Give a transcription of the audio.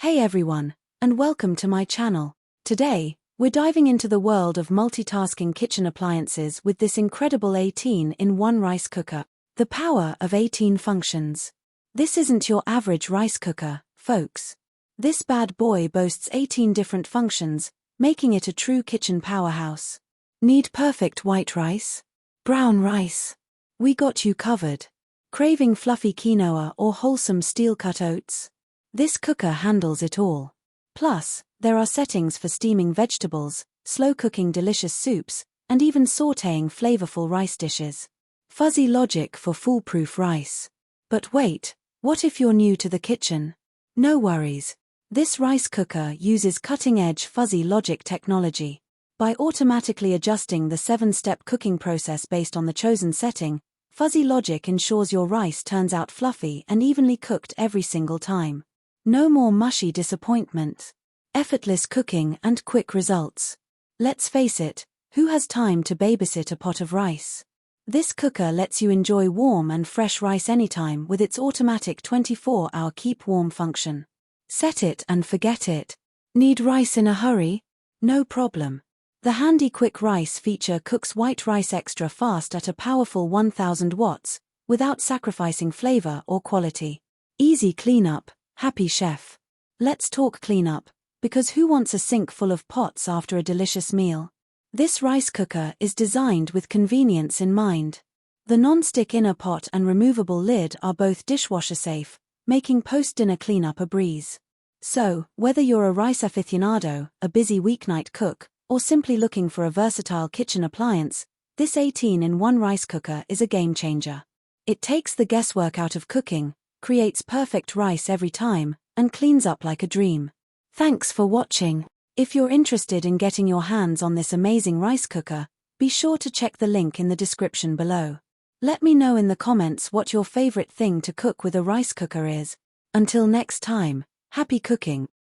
Hey everyone, and welcome to my channel. Today, we're diving into the world of multitasking kitchen appliances with this incredible 18-in-1 rice cooker. The power of 18 functions. This isn't your average rice cooker, folks. This bad boy boasts 18 different functions, making it a true kitchen powerhouse. Need perfect white rice? Brown rice? We got you covered. Craving fluffy quinoa or wholesome steel-cut oats? This cooker handles it all. Plus, there are settings for steaming vegetables, slow-cooking delicious soups, and even sautéing flavorful rice dishes. Fuzzy logic for foolproof rice. But wait, what if you're new to the kitchen? No worries. This rice cooker uses cutting-edge fuzzy logic technology. By automatically adjusting the 7-step cooking process based on the chosen setting, fuzzy logic ensures your rice turns out fluffy and evenly cooked every single time. No more mushy disappointment. Effortless cooking and quick results. Let's face it, who has time to babysit a pot of rice? This cooker lets you enjoy warm and fresh rice anytime with its automatic 24-hour keep warm function. Set it and forget it. Need rice in a hurry? No problem. The handy quick rice feature cooks white rice extra fast at a powerful 1000 watts, without sacrificing flavor or quality. Easy cleanup. Happy chef. Let's talk cleanup, because who wants a sink full of pots after a delicious meal? This rice cooker is designed with convenience in mind. The non-stick inner pot and removable lid are both dishwasher safe, making post-dinner cleanup a breeze. So, whether you're a rice aficionado, a busy weeknight cook, or simply looking for a versatile kitchen appliance, this 18-in-1 rice cooker is a game changer. It takes the guesswork out of cooking, creates perfect rice every time, and cleans up like a dream. Thanks for watching. If you're interested in getting your hands on this amazing rice cooker, be sure to check the link in the description below. Let me know in the comments what your favorite thing to cook with a rice cooker is. Until next time, happy cooking.